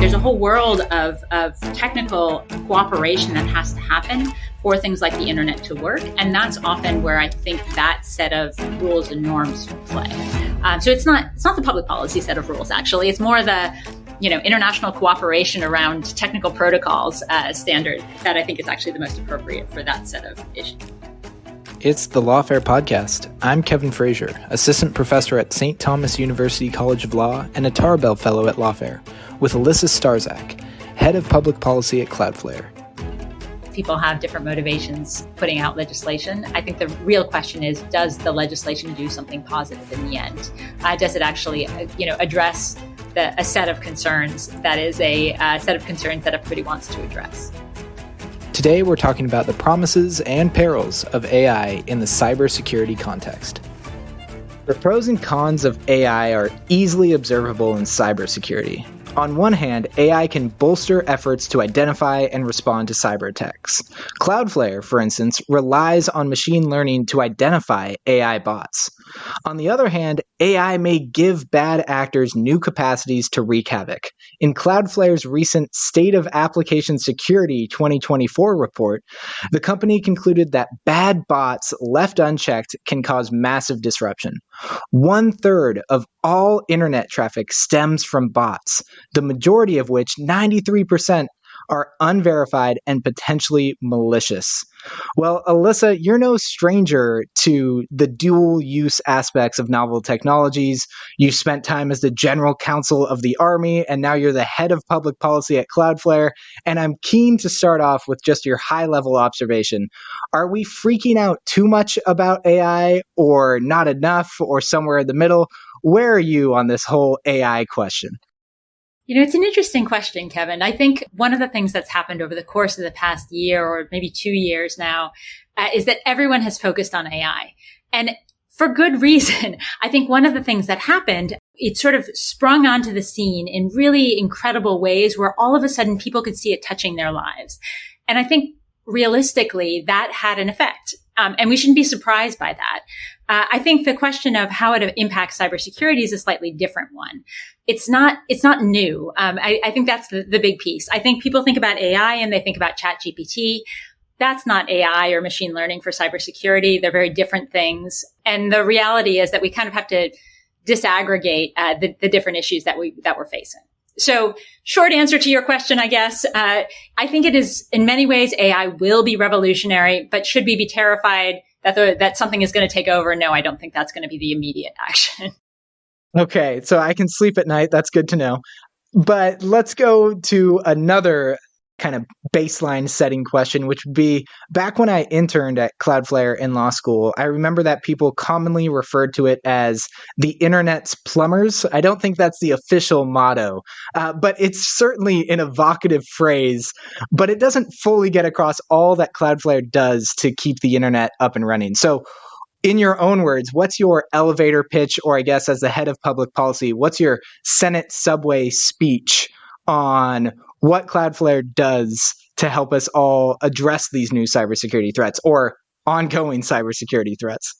there's a whole world of technical cooperation that has to happen for things like the internet to work. And that's often where I think that set of rules and norms play. So it's not the public policy set of rules, actually. It's more the international cooperation around technical protocols standard that I think is actually the most appropriate for that set of issues. It's the Lawfare podcast. I'm Kevin Frazier, assistant professor at St. Thomas University College of Law and a Tarbell Fellow at Lawfare, with Alissa Starzak, head of public policy at Cloudflare. People have different motivations putting out legislation. I think the real question is, does the legislation do something positive in the end? Does it actually, address a set of concerns that is a set of concerns that everybody wants to address? Today, we're talking about the promises and perils of AI in the cybersecurity context. The pros and cons of AI are easily observable in cybersecurity. On one hand, AI can bolster efforts to identify and respond to cyber attacks. Cloudflare, for instance, relies on machine learning to identify AI bots. On the other hand, AI may give bad actors new capacities to wreak havoc. In Cloudflare's recent State of Application Security 2024 report, the company concluded that bad bots left unchecked can cause massive disruption. 1/3 of all internet traffic stems from bots, the majority of which, 93%, are unverified and potentially malicious. Well, Alissa, you're no stranger to the dual-use aspects of novel technologies. You spent time as the general counsel of the Army, and now you're the head of public policy at Cloudflare. And I'm keen to start off with just your high-level observation. Are we freaking out too much about AI, or not enough, or somewhere in the middle? Where are you on this whole AI question? It's an interesting question, Kevin. I think one of the things that's happened over the course of the past year or maybe 2 years now is that everyone has focused on AI. And for good reason. I think one of the things that happened, it sort of sprung onto the scene in really incredible ways where all of a sudden people could see it touching their lives. And I think realistically that had an effect. And we shouldn't be surprised by that. I think the question of how it impacts cybersecurity is a slightly different one. It's not new. I think that's the big piece. I think people think about AI and they think about ChatGPT. That's not AI or machine learning for cybersecurity. They're very different things. And the reality is that we kind of have to disaggregate the different issues that we're facing. So short answer to your question, I guess, I think it is in many ways AI will be revolutionary, but should we be terrified that something is going to take over? No, I don't think that's going to be the immediate action. Okay, so I can sleep at night. That's good to know. But let's go to another kind of baseline setting question, which would be, back when I interned at Cloudflare in law school, I remember that people commonly referred to it as the internet's plumbers. I don't think that's the official motto, but it's certainly an evocative phrase, but it doesn't fully get across all that Cloudflare does to keep the internet up and running. So in your own words, what's your elevator pitch, or I guess as the head of public policy, what's your Senate subway speech on what Cloudflare does to help us all address these new cybersecurity threats or ongoing cybersecurity threats?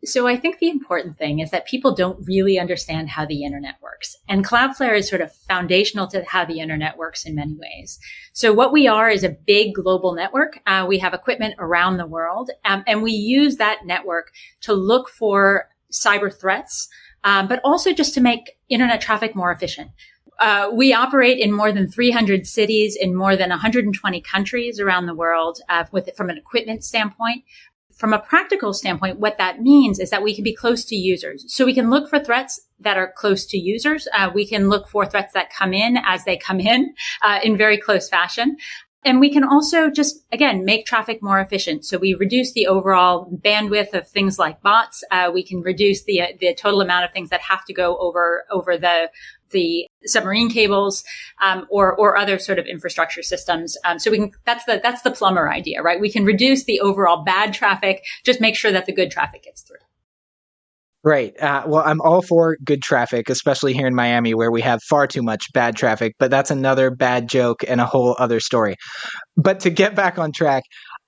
So I think the important thing is that people don't really understand how the internet works. And Cloudflare is sort of foundational to how the internet works in many ways. So what we are is a big global network. We have equipment around the world, and we use that network to look for cyber threats, but also just to make internet traffic more efficient. We operate in more than 300 cities in more than 120 countries around the world from an equipment standpoint. From a practical standpoint, what that means is that we can be close to users. So we can look for threats that are close to users. We can look for threats that come in as they come in very close fashion. And we can also just, again, make traffic more efficient. So we reduce the overall bandwidth of things like bots. We can reduce the total amount of things that have to go over the submarine cables, or other sort of infrastructure systems. So we can, that's the plumber idea, right? We can reduce the overall bad traffic, just make sure that the good traffic gets through. Right. Well, I'm all for good traffic, especially here in Miami, where we have far too much bad traffic, but that's another bad joke and a whole other story. But to get back on track,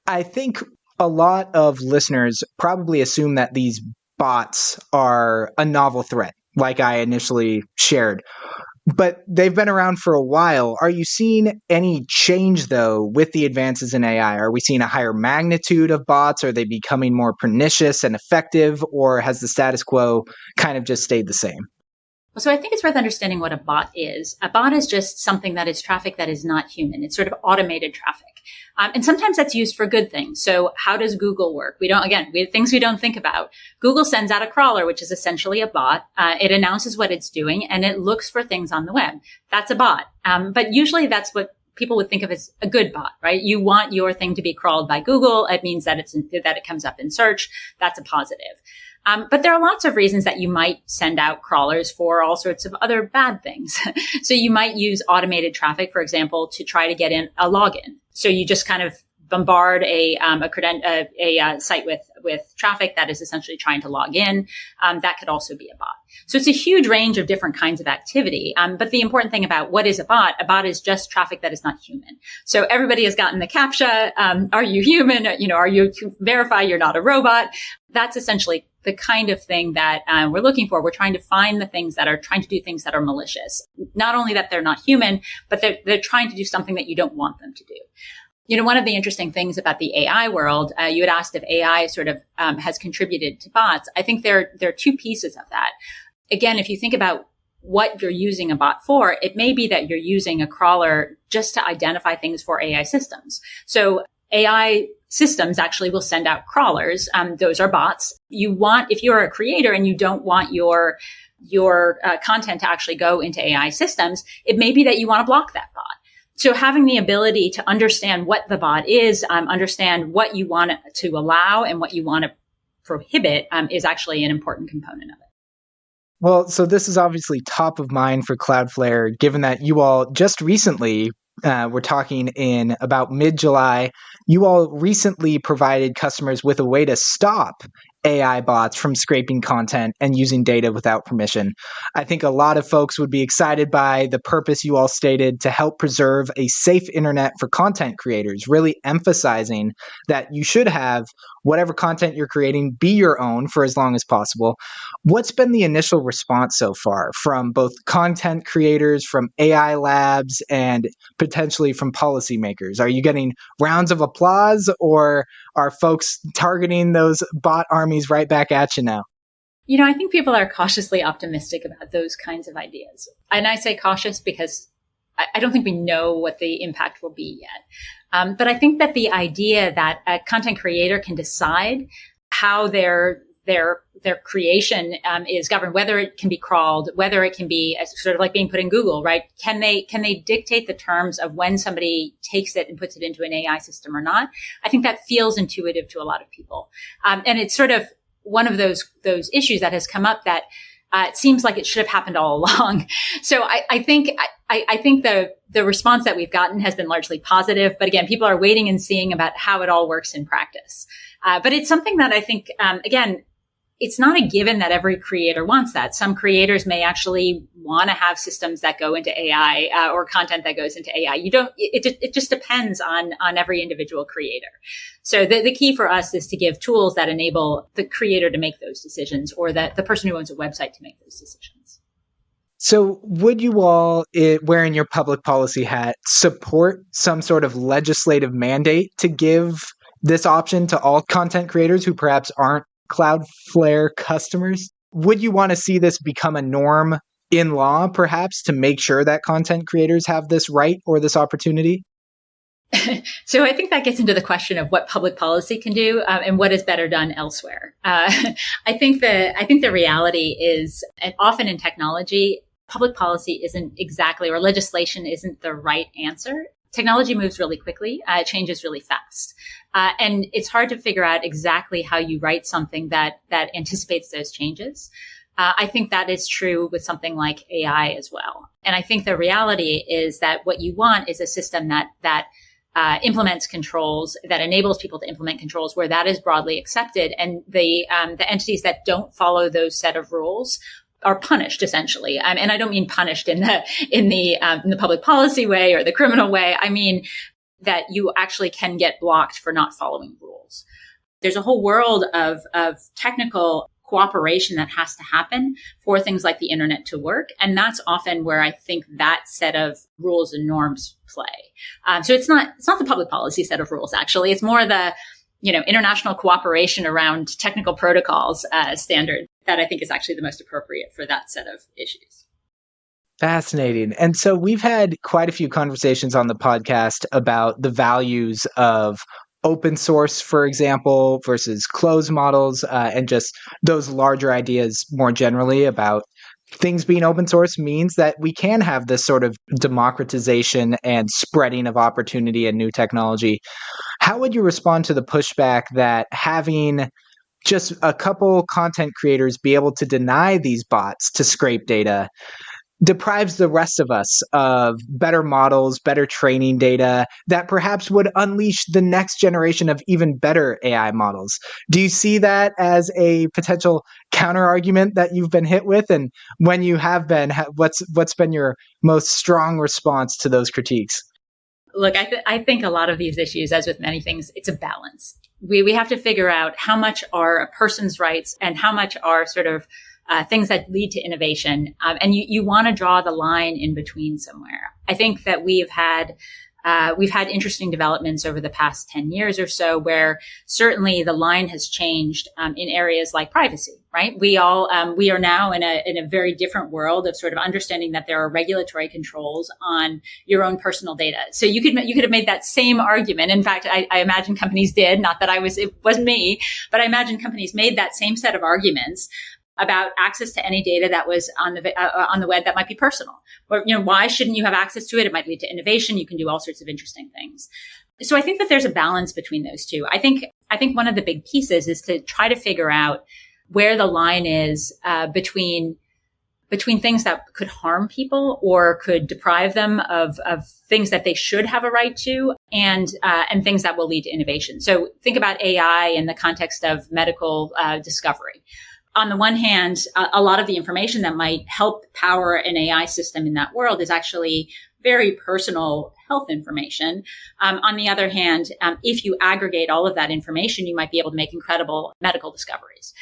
I think a lot of listeners probably assume that these bots are a novel threat, like I initially shared. but they've been around for a while. Are you seeing any change, though, with the advances in AI? Are we seeing a higher magnitude of bots? Are they becoming more pernicious and effective? Or has the status quo kind of just stayed the same? So I think it's worth understanding what a bot is. A bot is just something that is traffic that is not human. It's sort of automated traffic. And sometimes that's used for good things. So how does Google work? We have things we don't think about. Google sends out a crawler, which is essentially a bot. It announces what it's doing and it looks for things on the web. That's a bot. But usually that's what people would think of as a good bot, right? You want your thing to be crawled by Google. It means that that it comes up in search. That's a positive. But there are lots of reasons that you might send out crawlers for all sorts of other bad things. So you might use automated traffic, for example, to try to get in a login. So you just kind of bombard a site with traffic that is essentially trying to log in. That could also be a bot. So it's a huge range of different kinds of activity. But the important thing about what is a bot is just traffic that is not human. So everybody has gotten the CAPTCHA. Are you human? Are you verify you're not a robot? That's essentially the kind of thing that we're looking for. We're trying to find the things that are trying to do things that are malicious. Not only that they're not human, but they're trying to do something that you don't want them to do. One of the interesting things about the AI world, you had asked if AI sort of has contributed to bots. I think there are two pieces of that. Again, if you think about what you're using a bot for, it may be that you're using a crawler just to identify things for AI systems. So AI systems actually will send out crawlers. Those are bots. If you're a creator and you don't want your content to actually go into AI systems, it may be that you want to block that bot. So having the ability to understand what the bot is, understand what you want to allow and what you want to prohibit, is actually an important component of it. Well, so this is obviously top of mind for Cloudflare, given that you all just recently, we're talking in about mid-July, you all recently provided customers with a way to stop AI bots from scraping content and using data without permission. I think a lot of folks would be excited by the purpose you all stated to help preserve a safe internet for content creators, really emphasizing that you should have whatever content you're creating be your own for as long as possible. What's been the initial response so far from both content creators, from AI labs, and potentially from policymakers? Are you getting rounds of applause, or are folks targeting those bot armies right back at you now? I think people are cautiously optimistic about those kinds of ideas. And I say cautious because I don't think we know what the impact will be yet. But I think that the idea that a content creator can decide how their creation is governed, whether it can be crawled, whether it can be sort of like being put in Google, right? Can they dictate the terms of when somebody takes it and puts it into an AI system or not? I think that feels intuitive to a lot of people. And it's sort of one of those issues that has come up that it seems like it should have happened all along. So I think the response that we've gotten has been largely positive. But again, people are waiting and seeing about how it all works in practice. But it's something that I think, again, it's not a given that every creator wants that. Some creators may actually want to have systems that go into AI or content that goes into AI. It just depends on every individual creator. So the key for us is to give tools that enable the creator to make those decisions, or that the person who owns a website to make those decisions. So would you all, wearing your public policy hat, support some sort of legislative mandate to give this option to all content creators who perhaps aren't Cloudflare customers? Would you want to see this become a norm in law, perhaps, to make sure that content creators have this right or this opportunity? So I think that gets into the question of what public policy can do and what is better done elsewhere. I think the reality is, and often in technology, public policy isn't exactly, or legislation isn't the right answer. Technology moves really quickly. It changes really fast. And it's hard to figure out exactly how you write something that anticipates those changes. I think that is true with something like AI as well. And I think the reality is that what you want is a system that implements controls, that enables people to implement controls where that is broadly accepted. And the entities that don't follow those set of rules are punished, essentially. And I don't mean punished in the public policy way or the criminal way. I mean that you actually can get blocked for not following rules. There's a whole world of technical cooperation that has to happen for things like the internet to work. And that's often where I think that set of rules and norms play. So it's not the public policy set of rules, actually. It's more the, international cooperation around technical protocols standard that I think is actually the most appropriate for that set of issues. Fascinating. And so we've had quite a few conversations on the podcast about the values of open source, for example, versus closed models, and just those larger ideas more generally about things being open source means that we can have this sort of democratization and spreading of opportunity and new technology. How would you respond to the pushback that having just a couple content creators be able to deny these bots to scrape data deprives the rest of us of better models, better training data that perhaps would unleash the next generation of even better AI models? Do you see that as a potential counter argument that you've been hit with? And when you have been, what's been your most strong response to those critiques? Look, I think a lot of these issues, as with many things, it's a balance. We have to figure out how much are a person's rights and how much are sort of things that lead to innovation. And you want to draw the line in between somewhere. I think that we've had interesting developments over the past 10 years or so where certainly the line has changed in areas like privacy, right? We are now in a very different world of sort of understanding that there are regulatory controls on your own personal data. So you could have made that same argument. In fact, I imagine companies did, not that it wasn't me, but I imagine companies made that same set of arguments about access to any data that was on the web that might be personal. Or, why shouldn't you have access to it? It might lead to innovation. You can do all sorts of interesting things. So I think that there's a balance between those two. I think one of the big pieces is to try to figure out where the line is between things that could harm people or could deprive them of things that they should have a right to, and things that will lead to innovation. So think about AI in the context of medical discovery. On the one hand, a lot of the information that might help power an AI system in that world is actually very personal health information. On the other hand, if you aggregate all of that information, you might be able to make incredible medical discoveries.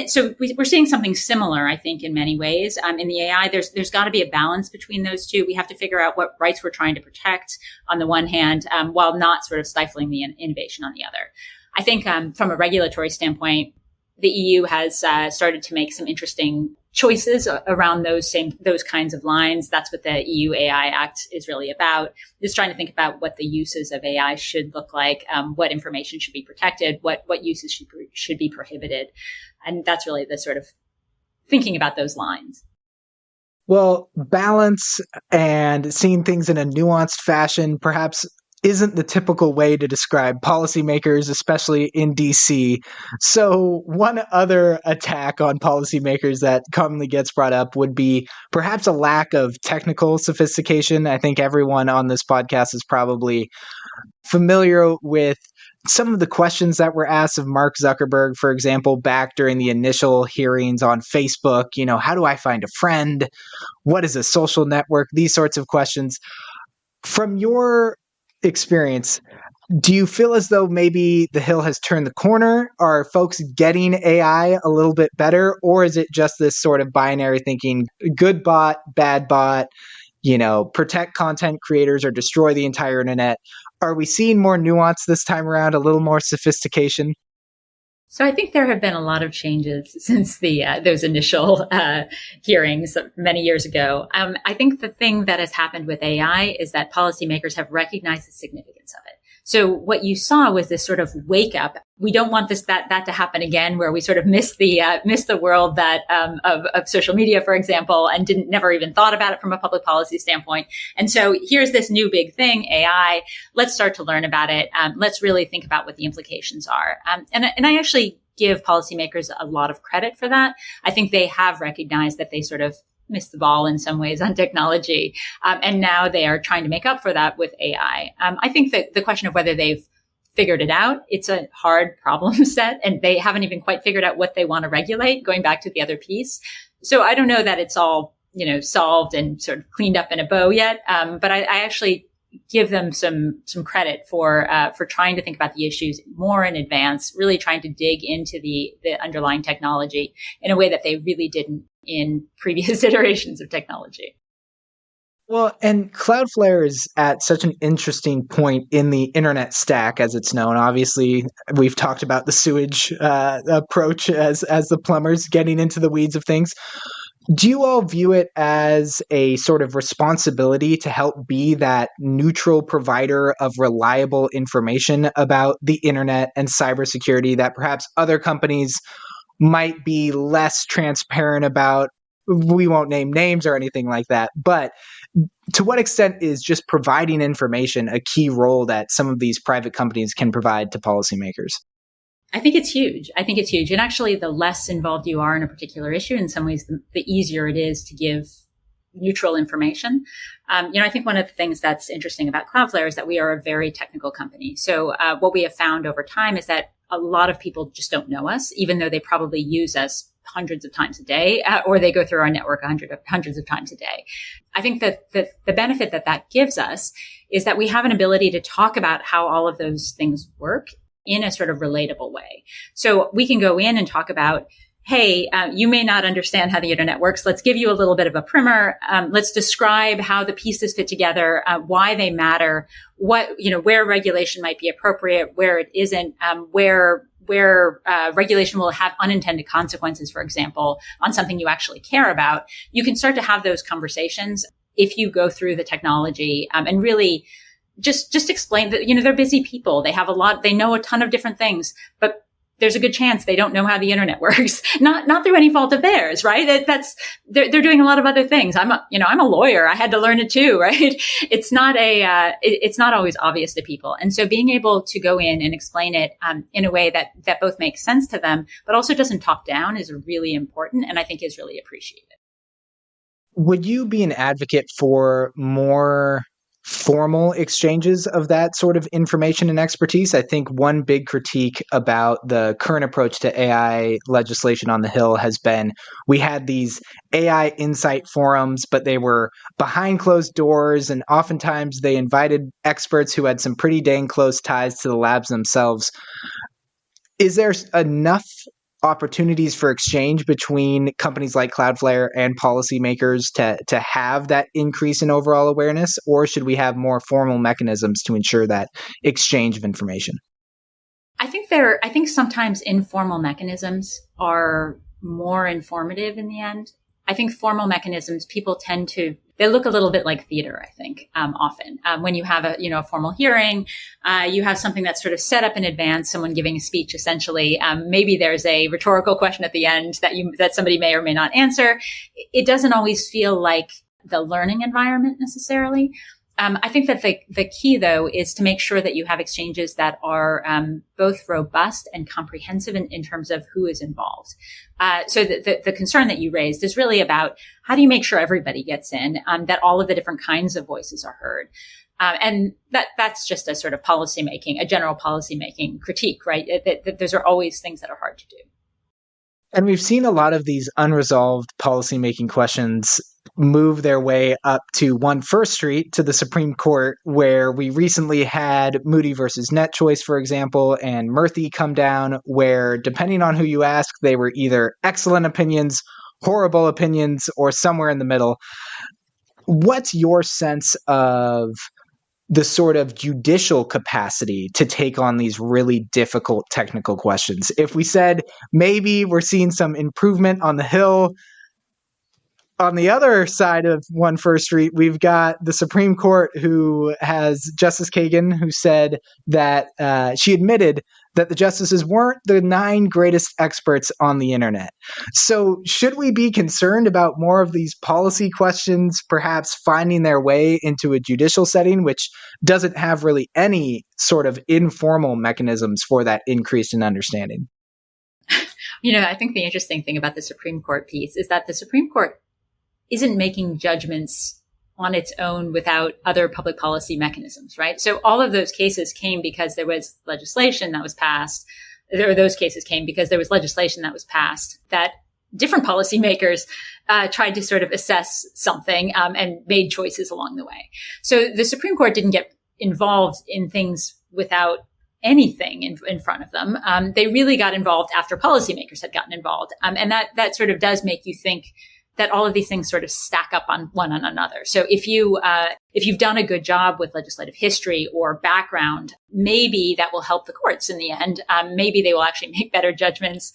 So we're seeing something similar, I think, in many ways. In the AI, there's got to be a balance between those two. We have to figure out what rights we're trying to protect on the one hand, while not sort of stifling the innovation on the other. I think from a regulatory standpoint, the EU has started to make some interesting choices around those kinds of lines. That's what the EU AI Act is really about. Just trying to think about what the uses of AI should look like, what information should be protected, what uses should be prohibited. And that's really the sort of thinking about those lines. Well, balance and seeing things in a nuanced fashion perhaps isn't the typical way to describe policymakers, especially in DC. So one other attack on policymakers that commonly gets brought up would be perhaps a lack of technical sophistication. I think everyone on this podcast is probably familiar with some of the questions that were asked of Mark Zuckerberg, for example, back during the initial hearings on Facebook. How do I find a friend? What is a social network? These sorts of questions. From your experience, do you feel as though maybe the hill has turned the corner? Are folks getting AI a little bit better? Or is it just this sort of binary thinking, good bot, bad bot, protect content creators or destroy the entire internet? Are we seeing more nuance this time around, a little more sophistication? So I think there have been a lot of changes since those initial hearings many years ago. I think the thing that has happened with AI is that policymakers have recognized the significance of it. So what you saw was this sort of wake up. We don't want that to happen again, where we sort of miss the world that of social media, for example, and never even thought about it from a public policy standpoint. And so here's this new big thing, AI. Let's start to learn about it. Let's really think about what the implications are. And I actually give policymakers a lot of credit for that. I think they have recognized that they sort of missed the ball in some ways on technology. And now they are trying to make up for that with AI. I think that the question of whether they've figured it out, it's a hard problem set, and they haven't even quite figured out what they want to regulate, going back to the other piece. So I don't know that it's all, solved and sort of cleaned up in a bow yet. But I actually give them some credit for trying to think about the issues more in advance, really trying to dig into the underlying technology in a way that they really didn't in previous iterations of technology. Well, and Cloudflare is at such an interesting point in the internet stack, as it's known. Obviously, we've talked about the sewage approach as the plumbers getting into the weeds of things. Do you all view it as a sort of responsibility to help be that neutral provider of reliable information about the internet and cybersecurity that perhaps other companies might be less transparent about? We won't name names or anything like that, but to what extent is just providing information a key role that some of these private companies can provide to policymakers? I think it's huge. And actually, the less involved you are in a particular issue, in some ways, the easier it is to give neutral information. I think one of the things that's interesting about Cloudflare is that we are a very technical company. So what we have found over time is that a lot of people just don't know us, even though they probably use us hundreds of times a day, or they go through our network hundreds of times a day. I think that the benefit that gives us is that we have an ability to talk about how all of those things work in a sort of relatable way. So we can go in and talk about, hey, you may not understand how the internet works. Let's give you a little bit of a primer. Let's describe how the pieces fit together, why they matter, where regulation might be appropriate, where it isn't, where regulation will have unintended consequences, for example, on something you actually care about. You can start to have those conversations if you go through the technology and really just explain that, they're busy people. They know a ton of different things, but there's a good chance they don't know how the internet works. Not through any fault of theirs, right? They're doing a lot of other things. I'm a lawyer. I had to learn it too, right? It's not always obvious to people. And so being able to go in and explain it, in a way that both makes sense to them, but also doesn't talk down is really important. And I think is really appreciated. Would you be an advocate for more formal exchanges of that sort of information and expertise? I think one big critique about the current approach to AI legislation on the Hill has been we had these AI insight forums, but they were behind closed doors, and oftentimes they invited experts who had some pretty dang close ties to the labs themselves. Is there enough opportunities for exchange between companies like Cloudflare and policymakers to have that increase in overall awareness, or should we have more formal mechanisms to ensure that exchange of information? I think sometimes informal mechanisms are more informative in the end. I think formal mechanisms, people they look a little bit like theater, I think, often. When you have a formal hearing, you have something that's sort of set up in advance, someone giving a speech, essentially. Maybe there's a rhetorical question at the end that somebody may or may not answer. It doesn't always feel like the learning environment necessarily. I think that the key, though, is to make sure that you have exchanges that are both robust and comprehensive in terms of who is involved. So the concern that you raised is really about how do you make sure everybody gets in, that all of the different kinds of voices are heard. And that's just a sort of a general policymaking critique, right? That those are always things that are hard to do. And we've seen a lot of these unresolved policymaking questions move their way up to First Street, to the Supreme Court, where we recently had Moody versus NetChoice, for example, and Murthy come down, where depending on who you ask, they were either excellent opinions, horrible opinions, or somewhere in the middle. What's your sense of the sort of judicial capacity to take on these really difficult technical questions? If we said maybe we're seeing some improvement on the Hill, on the other side of First Street, we've got the Supreme Court, who has Justice Kagan, who said that she admitted that the justices weren't the 9 greatest experts on the internet. So should we be concerned about more of these policy questions perhaps finding their way into a judicial setting, which doesn't have really any sort of informal mechanisms for that increase in understanding? I think the interesting thing about the Supreme Court piece is that the Supreme Court isn't making judgments on its own without other public policy mechanisms, right? So all of those cases came because there was legislation that was passed. Those cases came because there was legislation that was passed that different policymakers tried to sort of assess something and made choices along the way. So the Supreme Court didn't get involved in things without anything in front of them. They really got involved after policymakers had gotten involved. And that sort of does make you think that all of these things sort of stack up on one on another. So if you've done a good job with legislative history or background, maybe that will help the courts in the end. Maybe they will actually make better judgments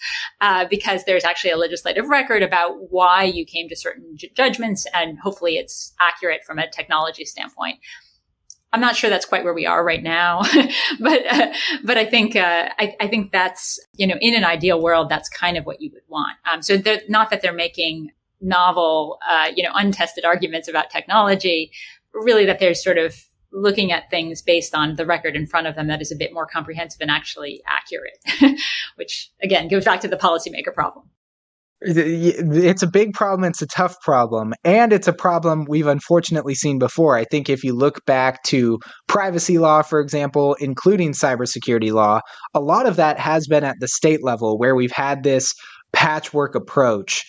because there's actually a legislative record about why you came to certain judgments, and hopefully it's accurate from a technology standpoint. I'm not sure that's quite where we are right now, but I think I think that's, in an ideal world, that's kind of what you would want. So not that they're making novel, untested arguments about technology, really that they're sort of looking at things based on the record in front of them that is a bit more comprehensive and actually accurate, which again goes back to the policymaker problem. It's a big problem. It's a tough problem. And it's a problem we've unfortunately seen before. I think if you look back to privacy law, for example, including cybersecurity law, a lot of that has been at the state level where we've had this patchwork approach.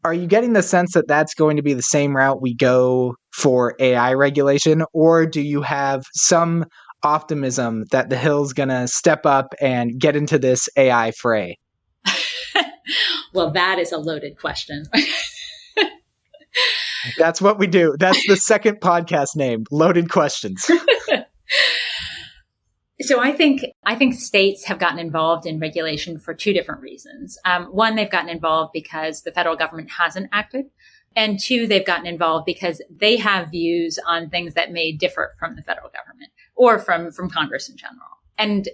Are you getting the sense that that's going to be the same route we go for AI regulation? Or do you have some optimism that the Hill's going to step up and get into this AI fray? Well, that is a loaded question. That's what we do. That's the second podcast name, Loaded Questions. So I think states have gotten involved in regulation for two different reasons. One, they've gotten involved because the federal government hasn't acted. And two, they've gotten involved because they have views on things that may differ from the federal government or from Congress in general. And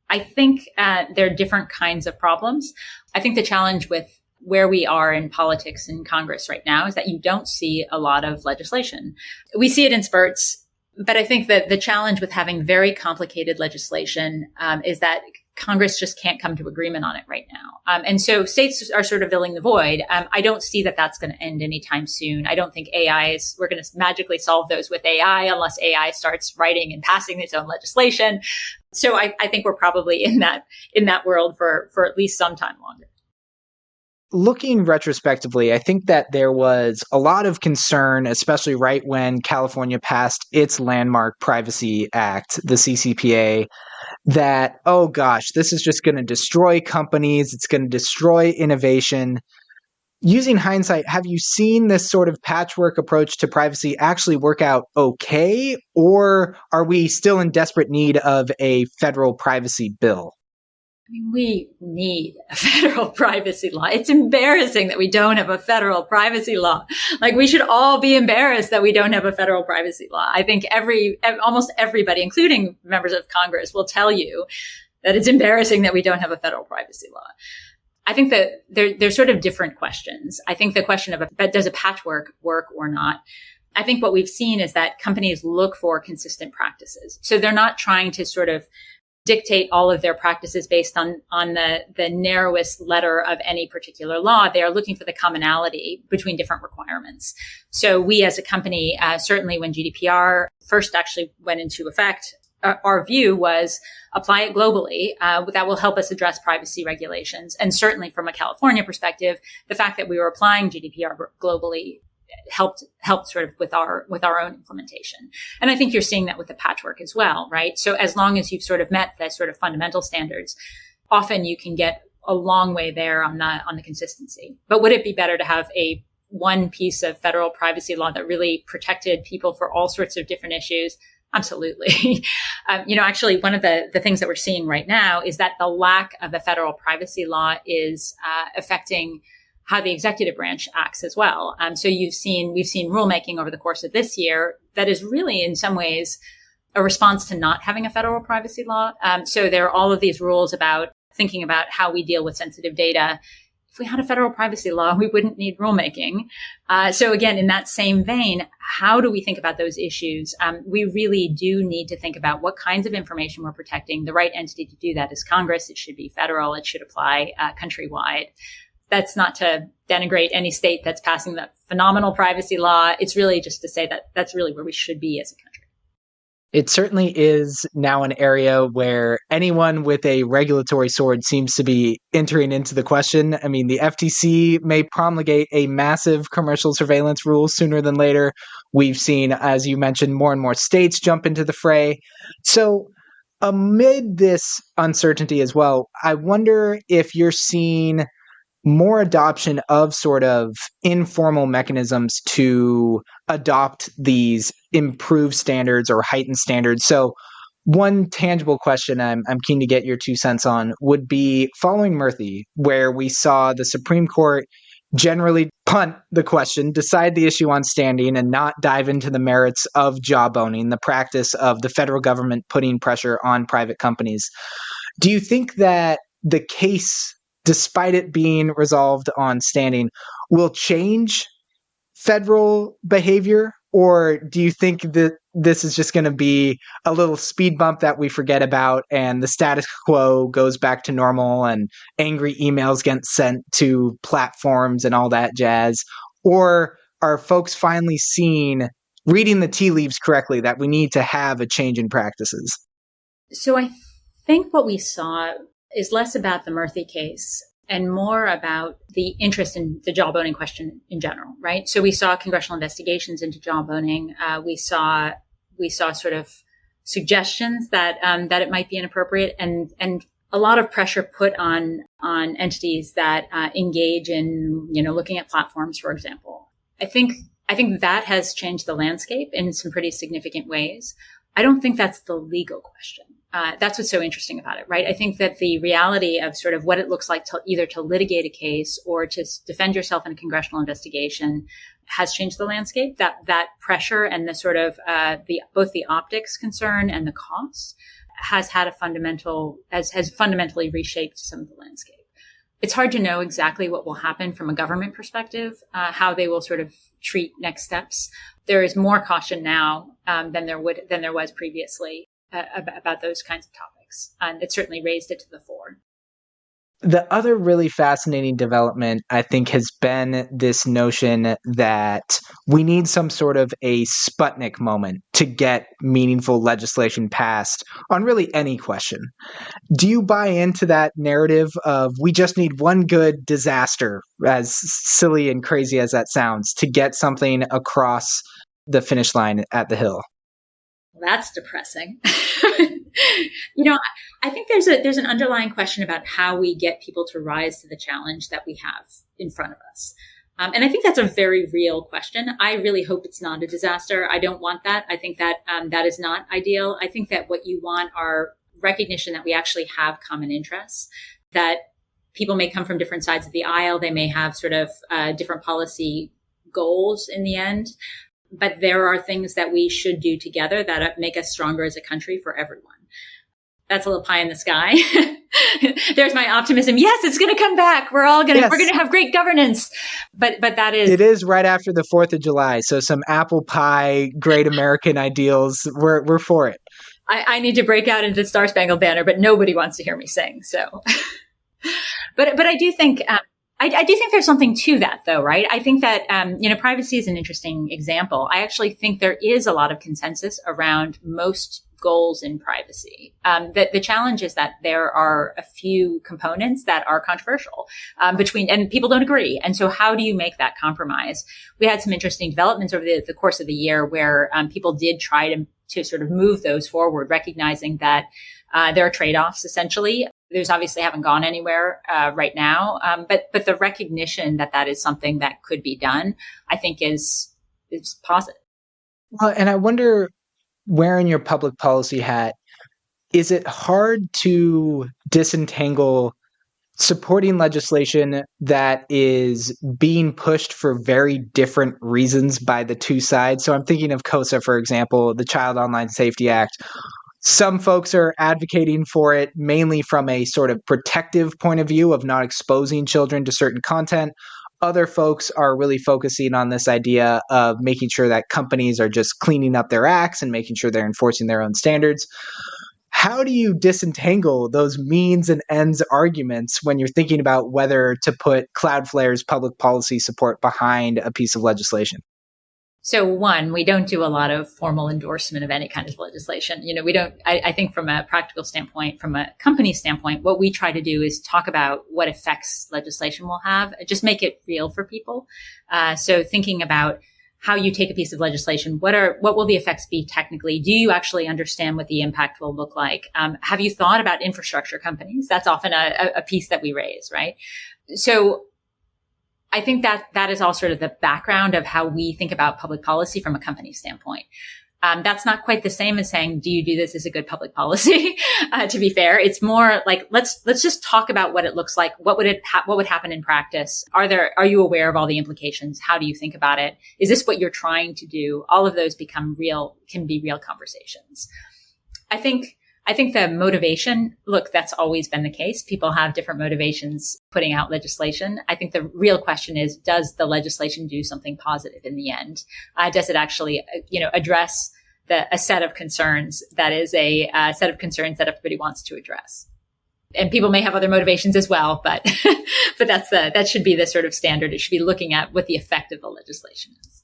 I think there are different kinds of problems. I think the challenge with where we are in politics in Congress right now is that you don't see a lot of legislation. We see it in spurts. But I think that the challenge with having very complicated legislation is that Congress just can't come to agreement on it right now. And so states are sort of filling the void. I don't see that that's going to end anytime soon. I don't think we're going to magically solve those with AI unless AI starts writing and passing its own legislation. So I think we're probably in that world for at least some time longer. Looking retrospectively, I think that there was a lot of concern, especially right when California passed its landmark Privacy Act, the CCPA, that, oh gosh, this is just going to destroy companies. It's going to destroy innovation. Using hindsight, have you seen this sort of patchwork approach to privacy actually work out okay? Or are we still in desperate need of a federal privacy bill? I mean, we need a federal privacy law. It's embarrassing that we don't have a federal privacy law. Like, we should all be embarrassed that we don't have a federal privacy law. I think almost everybody, including members of Congress, will tell you that it's embarrassing that we don't have a federal privacy law. I think that there's sort of different questions. I think the question of does a patchwork work or not? I think what we've seen is that companies look for consistent practices. So they're not trying to sort of dictate all of their practices based on the narrowest letter of any particular law. They are looking for the commonality between different requirements. So we as a company, certainly when GDPR first actually went into effect, our view was apply it globally. That will help us address privacy regulations. And certainly from a California perspective, the fact that we were applying GDPR globally helped sort of with our own implementation. And I think you're seeing that with the patchwork as well, right? So as long as you've sort of met the sort of fundamental standards, often you can get a long way there on the consistency. But would it be better to have one piece of federal privacy law that really protected people for all sorts of different issues? Absolutely. Actually, one of the things that we're seeing right now is that the lack of a federal privacy law is affecting how the executive branch acts as well. So we've seen rulemaking over the course of this year that is really in some ways a response to not having a federal privacy law. So there are all of these rules about thinking about how we deal with sensitive data. If we had a federal privacy law, we wouldn't need rulemaking. So again, in that same vein, how do we think about those issues? We really do need to think about what kinds of information we're protecting. The right entity to do that is Congress. It should be federal. It should apply countrywide. That's not to denigrate any state that's passing that phenomenal privacy law. It's really just to say that that's really where we should be as a country. It certainly is now an area where anyone with a regulatory sword seems to be entering into the question. I mean, the FTC may promulgate a massive commercial surveillance rule sooner than later. We've seen, as you mentioned, more and more states jump into the fray. So amid this uncertainty as well, I wonder if you're seeing more adoption of sort of informal mechanisms to adopt these improved standards or heightened standards. So one tangible question I'm keen to get your 2 cents on would be following Murthy, where we saw the Supreme Court generally punt the question, decide the issue on standing, and not dive into the merits of job owning, the practice of the federal government putting pressure on private companies. Do you think that the case, despite it being resolved on standing, will change federal behavior? Or do you think that this is just going to be a little speed bump that we forget about and the status quo goes back to normal and angry emails get sent to platforms and all that jazz? Or are folks finally reading the tea leaves correctly, that we need to have a change in practices? So I think what we saw is less about the Murthy case and more about the interest in the job owning question in general, right? So we saw congressional investigations into job owning. We saw sort of suggestions that it might be inappropriate, and a lot of pressure put on entities that engage in looking at platforms, for example. I think that has changed the landscape in some pretty significant ways. I don't think that's the legal question. That's what's so interesting about it, right? I think that the reality of sort of what it looks like to either to litigate a case or to defend yourself in a congressional investigation has changed the landscape. That pressure and the sort of both the optics concern and the cost has fundamentally reshaped some of the landscape. It's hard to know exactly what will happen from a government perspective, how they will sort of treat next steps. There is more caution now than there was previously about those kinds of topics. And it certainly raised it to the fore. The other really fascinating development, I think, has been this notion that we need some sort of a Sputnik moment to get meaningful legislation passed on really any question. Do you buy into that narrative of we just need one good disaster, as silly and crazy as that sounds, to get something across the finish line at the Hill? That's depressing. I think there's an underlying question about how we get people to rise to the challenge that we have in front of us. And I think that's a very real question. I really hope it's not a disaster. I don't want that. I think that that is not ideal. I think that what you want are recognition that we actually have common interests, that people may come from different sides of the aisle. They may have sort of different policy goals in the end. But there are things that we should do together that make us stronger as a country for everyone. That's a little pie in the sky. There's my optimism. Yes, it's going to come back. We're going to have great governance. But it is right after the 4th of July. So some apple pie, great American ideals. We're for it. I need to break out into Star Spangled Banner, but nobody wants to hear me sing. So, but I do think, I do think there's something to that, though, right? I think that, privacy is an interesting example. I actually think there is a lot of consensus around most goals in privacy. The challenge is that there are a few components that are controversial and people don't agree. And so how do you make that compromise? We had some interesting developments over the course of the year where people did try to sort of move those forward, recognizing that there are trade-offs, essentially. Those obviously haven't gone anywhere right now. But the recognition that is something that could be done, I think is positive. Well, and I wonder, wearing your public policy hat, is it hard to disentangle supporting legislation that is being pushed for very different reasons by the two sides? So I'm thinking of COSA, for example, the Child Online Safety Act. Some folks are advocating for it mainly from a sort of protective point of view of not exposing children to certain content. Other folks are really focusing on this idea of making sure that companies are just cleaning up their acts and making sure they're enforcing their own standards. How do you disentangle those means and ends arguments when you're thinking about whether to put Cloudflare's public policy support behind a piece of legislation? So one, we don't do a lot of formal endorsement of any kind of legislation. We don't, I think from a practical standpoint, from a company standpoint, what we try to do is talk about what effects legislation will have, just make it real for people. So thinking about how you take a piece of legislation. What will the effects be technically? Do you actually understand what the impact will look like? Have you thought about infrastructure companies? That's often a piece that we raise, right? So I think that is all sort of the background of how we think about public policy from a company standpoint. That's not quite the same as saying, do you do this as a good public policy? To be fair, it's more like, let's just talk about what it looks like. What would happen in practice? Are you aware of all the implications? How do you think about it? Is this what you're trying to do? All of those can be real conversations. I think the motivation, look, that's always been the case. People have different motivations putting out legislation. I think the real question is, does the legislation do something positive in the end? Does it actually, address a set of concerns that is a set of concerns that everybody wants to address? And people may have other motivations as well, but that should be the sort of standard. It should be looking at what the effect of the legislation is.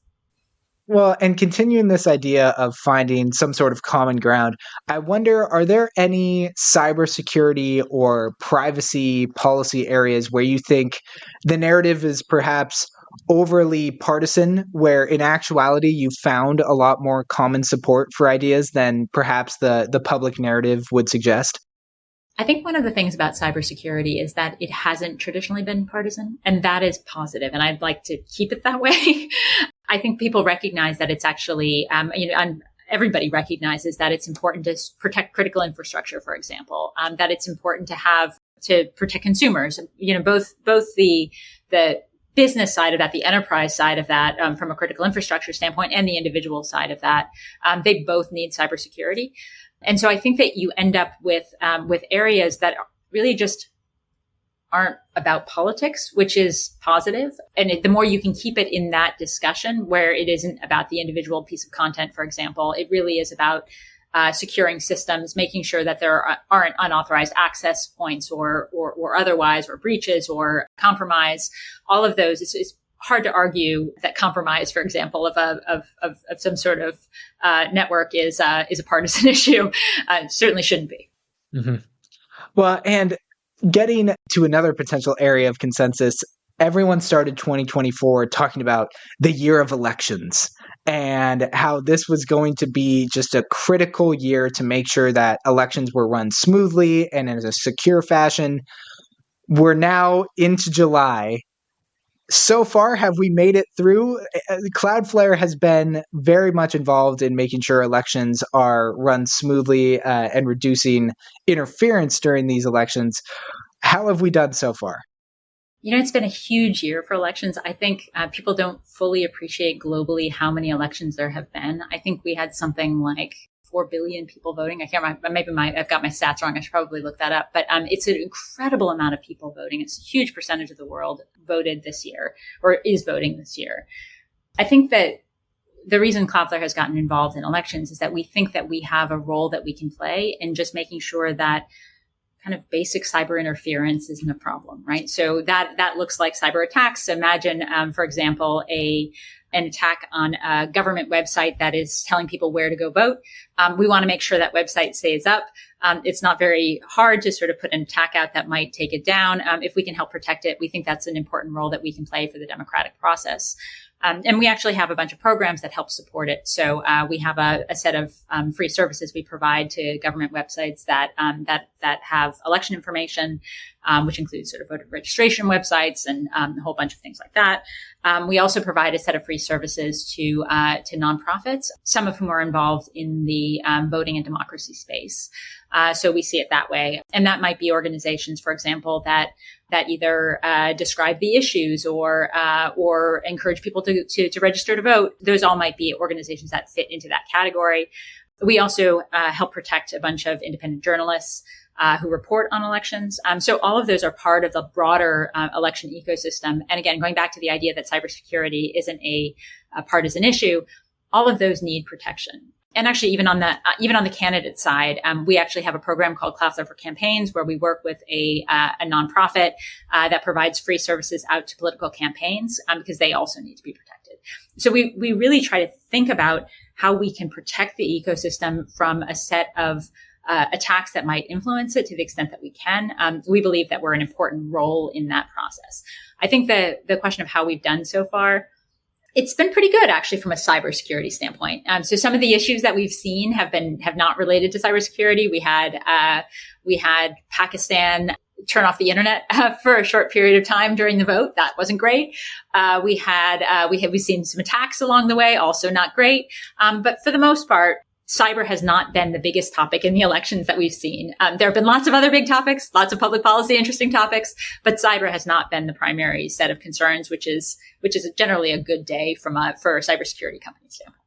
Well, and continuing this idea of finding some sort of common ground, I wonder, are there any cybersecurity or privacy policy areas where you think the narrative is perhaps overly partisan, where in actuality you found a lot more common support for ideas than perhaps the public narrative would suggest? I think one of the things about cybersecurity is that it hasn't traditionally been partisan, and that is positive, and I'd like to keep it that way. I think people recognize that it's actually, and everybody recognizes that it's important to protect critical infrastructure, for example, that it's important to protect consumers, both the business side of that, the enterprise side of that, from a critical infrastructure standpoint, and the individual side of that. They both need cybersecurity. And so I think that you end up with areas that really just aren't about politics, which is positive. And the more you can keep it in that discussion where it isn't about the individual piece of content, for example, it really is about securing systems, making sure that there aren't unauthorized access points or otherwise, or breaches or compromise. All of those, it's hard to argue that compromise, for example, of some sort of network is a partisan issue. Certainly shouldn't be. Mm-hmm. Well, and getting to another potential area of consensus, everyone started 2024 talking about the year of elections and how this was going to be just a critical year to make sure that elections were run smoothly and in a secure fashion. We're now into July. So far, have we made it through? Cloudflare has been very much involved in making sure elections are run smoothly and reducing interference during these elections. How have we done so far? It's been a huge year for elections. I think people don't fully appreciate globally how many elections there have been. I think we had something like 4 billion people voting. I can't remember. Maybe I've got my stats wrong. I should probably look that up. But it's an incredible amount of people voting. It's a huge percentage of the world voted this year or is voting this year. I think that the reason Cloudflare has gotten involved in elections is that we think that we have a role that we can play in just making sure that kind of basic cyber interference isn't a problem, right? So that looks like cyber attacks. Imagine, for example, an attack on a government website that is telling people where to go vote. We want to make sure that website stays up. It's not very hard to sort of put an attack out that might take it down. If we can help protect it, we think that's an important role that we can play for the democratic process. And we actually have a bunch of programs that help support it. So we have a set of free services we provide to government websites that have election information, which includes sort of voter registration websites and a whole bunch of things like that. We also provide a set of free services to nonprofits, some of whom are involved in the voting and democracy space. So we see it that way. And that might be organizations, for example, that either describe the issues or encourage people to register to vote. Those all might be organizations that fit into that category. We also help protect a bunch of independent journalists who report on elections. So all of those are part of the broader election ecosystem. And again, going back to the idea that cybersecurity isn't a partisan issue, all of those need protection. And actually, even on the candidate side, we actually have a program called Cloudflare for Campaigns, where we work with a nonprofit that provides free services out to political campaigns because they also need to be protected. So we really try to think about how we can protect the ecosystem from a set of attacks that might influence it to the extent that we can. We believe that we're an important role in that process. I think the question of how we've done so far, It's been pretty good, actually, from a cybersecurity standpoint. So some of the issues that we've seen have not related to cybersecurity. We had Pakistan turn off the internet for a short period of time during the vote. That wasn't great. We've seen some attacks along the way, also not great. But for the most part, cyber has not been the biggest topic in the elections that we've seen. There have been lots of other big topics, lots of public policy, interesting topics, but cyber has not been the primary set of concerns, which is generally a good day for a cybersecurity company standpoint.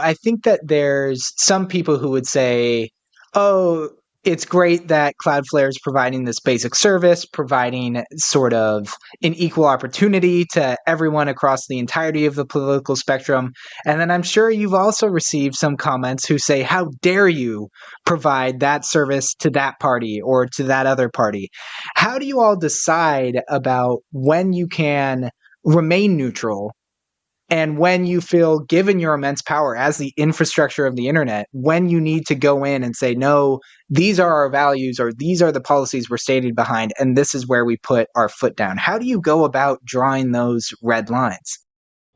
I think that there's some people who would say, oh, it's great that Cloudflare is providing this basic service, providing sort of an equal opportunity to everyone across the entirety of the political spectrum. And then I'm sure you've also received some comments who say, how dare you provide that service to that party or to that other party? How do you all decide about when you can remain neutral and when you feel, given your immense power as the infrastructure of the internet, when you need to go in and say, no, these are our values or these are the policies we're stated behind, and this is where we put our foot down? How do you go about drawing those red lines?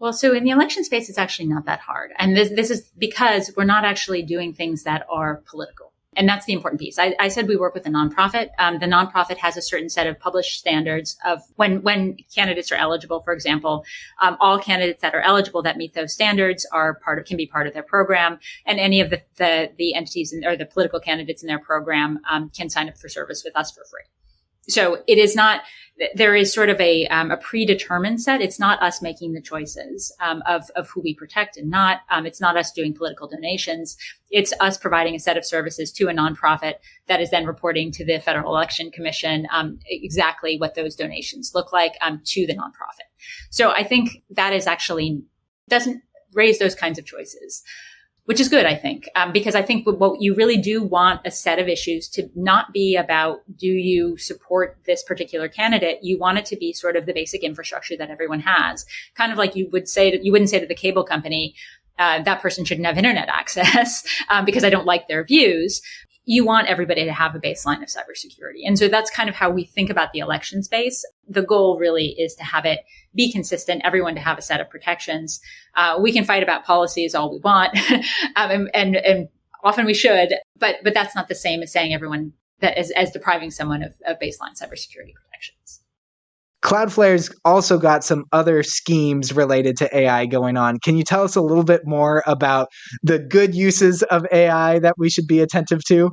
Well, so in the election space, it's actually not that hard. And this is because we're not actually doing things that are political. And that's the important piece. I said we work with a nonprofit. The nonprofit has a certain set of published standards of when candidates are eligible. For example, all candidates that are eligible that meet those standards can be part of their program, and any of the entities or the political candidates in their program can sign up for service with us for free. So it is not, there is sort of a predetermined set. It's not us making the choices of who we protect and not. It's not us doing political donations. It's us providing a set of services to a nonprofit that is then reporting to the Federal Election Commission exactly what those donations look like to the nonprofit. So I think that is actually doesn't raise those kinds of choices, which is good, I think, because I think what you really do want a set of issues to not be about, do you support this particular candidate? You want it to be sort of the basic infrastructure that everyone has. Kind of like you wouldn't say to the cable company, that person shouldn't have internet access because I don't like their views. You want everybody to have a baseline of cybersecurity. And so that's kind of how we think about the election space. The goal really is to have it be consistent, everyone to have a set of protections. We can fight about policies all we want, and often we should, but that's not the same as saying everyone that as depriving someone of baseline cybersecurity protections. Cloudflare's also got some other schemes related to AI going on. Can you tell us a little bit more about the good uses of AI that we should be attentive to?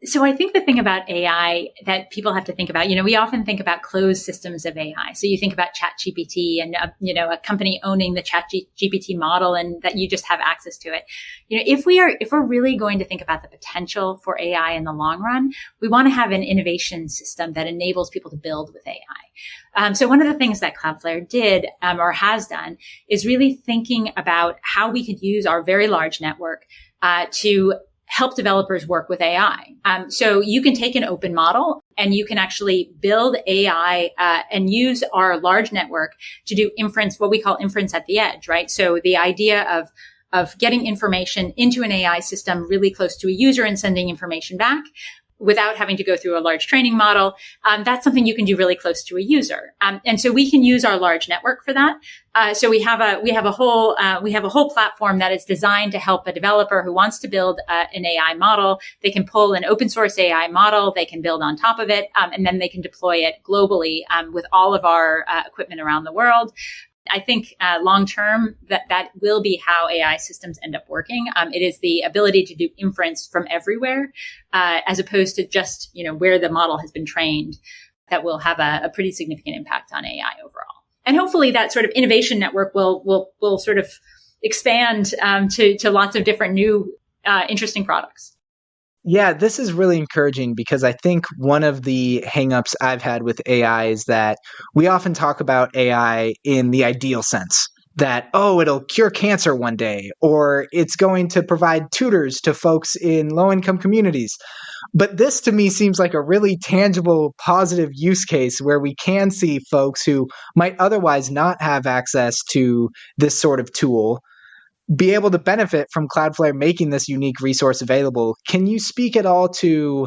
So I think the thing about AI that people have to think about, we often think about closed systems of AI. So you think about ChatGPT and, a company owning the ChatGPT model and that you just have access to it. If we're really going to think about the potential for AI in the long run, we want to have an innovation system that enables people to build with AI. So one of the things that Cloudflare did, or has done, is really thinking about how we could use our very large network, to help developers work with AI. So you can take an open model and you can actually build AI and use our large network to do inference, what we call inference at the edge, right? So the idea of getting information into an AI system really close to a user and sending information back without having to go through a large training model. That's something you can do really close to a user. And so we can use our large network for that. So we have a whole platform that is designed to help a developer who wants to build an AI model. They can pull an open source AI model. They can build on top of it. And then they can deploy it globally, with all of our equipment around the world. I think long term that will be how AI systems end up working. It is the ability to do inference from everywhere, as opposed to just where the model has been trained, that will have a pretty significant impact on AI overall. And hopefully that sort of innovation network will sort of expand to lots of different new interesting products. Yeah, this is really encouraging because I think one of the hangups I've had with AI is that we often talk about AI in the ideal sense. That, it'll cure cancer one day, or it's going to provide tutors to folks in low-income communities. But this, to me, seems like a really tangible, positive use case where we can see folks who might otherwise not have access to this sort of tool be able to benefit from Cloudflare making this unique resource available. Can you speak at all to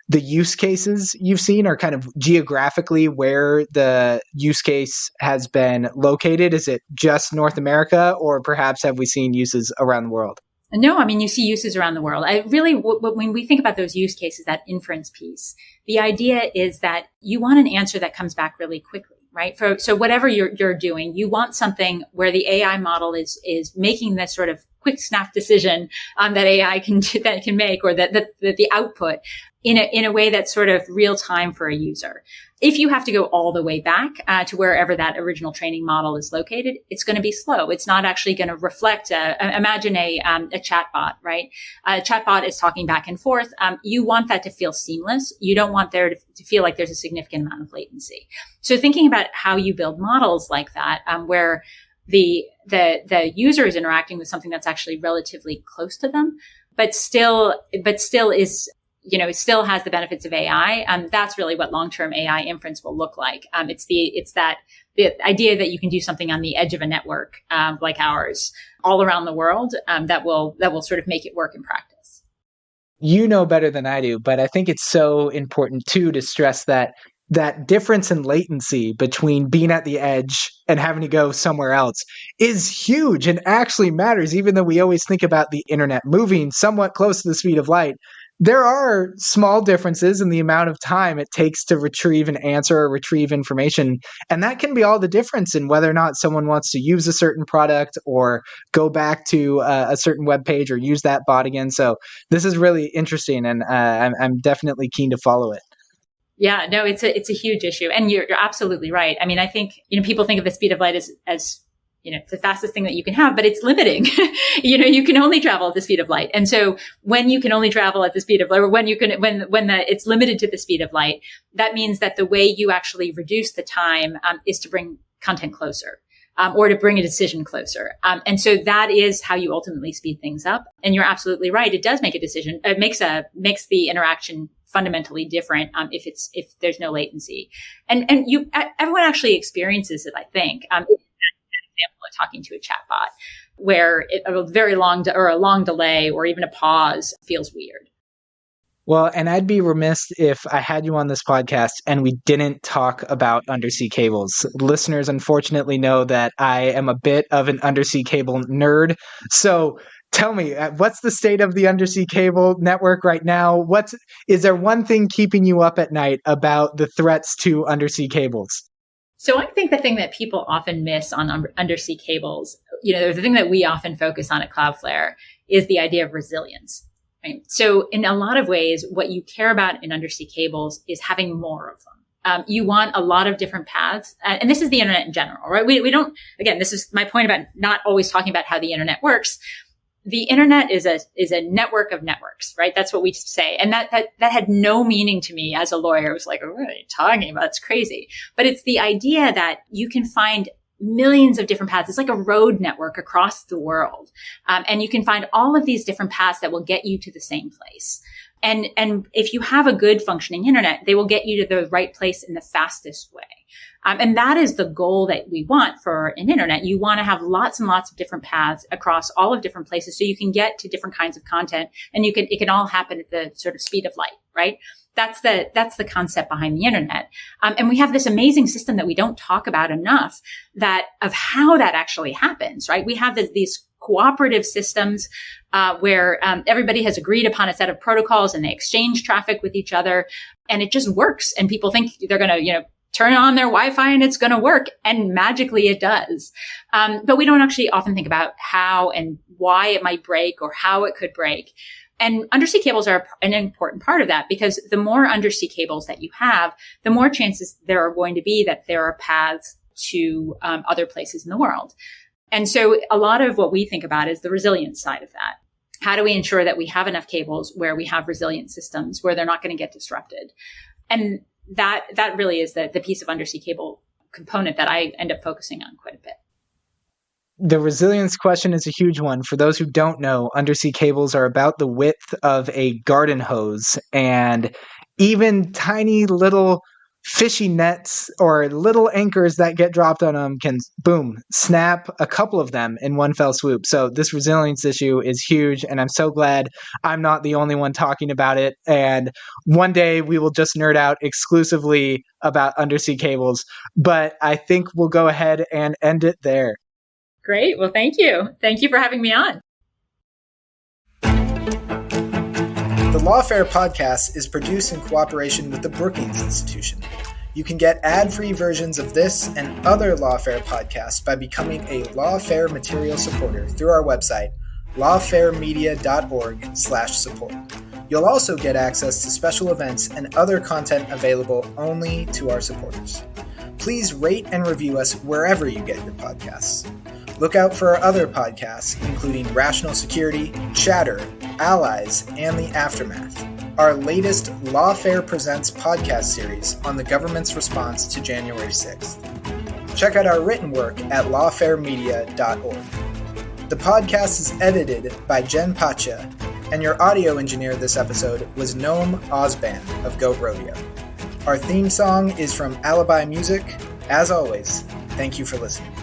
the use cases you've seen, or kind of geographically where the use case has been located? Is it just North America, or perhaps have we seen uses around the world? No, I mean, you see uses around the world. When we think about those use cases, that inference piece, the idea is that you want an answer that comes back really quickly, right? So whatever you're doing, you want something where the AI model is making this sort of quick snap decision that AI can make, or that the output in a way that's sort of real time for a user. If you have to go all the way back to wherever that original training model is located, it's going to be slow. It's not actually going to reflect. Imagine a chatbot, right? A chatbot is talking back and forth. You want that to feel seamless. You don't want there to feel like there's a significant amount of latency. So thinking about how you build models like that, where the user is interacting with something that's actually relatively close to them, but still is, it still has the benefits of AI. That's really what long-term AI inference will look like. It's the idea that you can do something on the edge of a network, like ours, all around the world, that will sort of make it work in practice. You know better than I do, but I think it's so important too to stress that difference in latency between being at the edge and having to go somewhere else is huge and actually matters. Even though we always think about the internet moving somewhat close to the speed of light, there are small differences in the amount of time it takes to retrieve an answer or retrieve information. And that can be all the difference in whether or not someone wants to use a certain product or go back to a certain web page or use that bot again. So this is really interesting, and I'm definitely keen to follow it. Yeah, no, it's a huge issue. And you're absolutely right. I mean, I think, people think of the speed of light as the fastest thing that you can have, but it's limiting. You can only travel at the speed of light. And so when you can only travel at the speed of light, or it's limited to the speed of light, that means that the way you actually reduce the time is to bring content closer. Or to bring a decision closer. And so that is how you ultimately speed things up. And you're absolutely right. It does make a decision. It makes the interaction fundamentally different if there's no latency. And everyone actually experiences it, I think. Example of talking to a chatbot where a very long or a long delay or even a pause feels weird. Well, and I'd be remiss if I had you on this podcast and we didn't talk about undersea cables. Listeners, unfortunately, know that I am a bit of an undersea cable nerd. So tell me, what's the state of the undersea cable network right now? Is there one thing keeping you up at night about the threats to undersea cables? So I think the thing that people often miss on undersea cables, the thing that we often focus on at Cloudflare is the idea of resilience. Right? So in a lot of ways, what you care about in undersea cables is having more of them. You want a lot of different paths. And this is the internet in general, right? We don't, again, this is my point about not always talking about how the internet works. The internet is a network of networks, right? That's what we say. And that had no meaning to me as a lawyer. It was like, what are you talking about? It's crazy. But it's the idea that you can find millions of different paths. It's like a road network across the world. And you can find all of these different paths that will get you to the same place. And if you have a good functioning internet, they will get you to the right place in the fastest way. And that is the goal that we want for an internet. You want to have lots and lots of different paths across all of different places so you can get to different kinds of content, and it can all happen at the sort of speed of light, right? That's the concept behind the internet. And we have this amazing system that we don't talk about enough of how that actually happens, right? We have these cooperative systems where everybody has agreed upon a set of protocols and they exchange traffic with each other, and it just works. And people think they're going to, turn on their Wi-Fi and it's going to work. And magically it does. But we don't actually often think about how and why it might break or how it could break. And undersea cables are an important part of that, because the more undersea cables that you have, the more chances there are going to be that there are paths to other places in the world. And so a lot of what we think about is the resilience side of that. How do we ensure that we have enough cables where we have resilient systems where they're not going to get disrupted? And that really is the piece of undersea cable component that I end up focusing on quite a bit. The resilience question is a huge one. For those who don't know, undersea cables are about the width of a garden hose, and even tiny little fishing nets or little anchors that get dropped on them can, boom, snap a couple of them in one fell swoop. So this resilience issue is huge, and I'm so glad I'm not the only one talking about it. And one day we will just nerd out exclusively about undersea cables, but I think we'll go ahead and end it there. Great. Well, thank you. Thank you for having me on. The Lawfare podcast is produced in cooperation with the Brookings Institution. You can get ad-free versions of this and other Lawfare podcasts by becoming a Lawfare material supporter through our website, lawfaremedia.org/support. You'll also get access to special events and other content available only to our supporters. Please rate and review us wherever you get your podcasts. Look out for our other podcasts, including Rational Security, Chatter, Allies, and The Aftermath, our latest Lawfare Presents podcast series on the government's response to January 6th. Check out our written work at lawfaremedia.org. The podcast is edited by Jen Pacha, and your audio engineer this episode was Noam Osband of Goat Rodeo. Our theme song is from Alibi Music. As always, thank you for listening.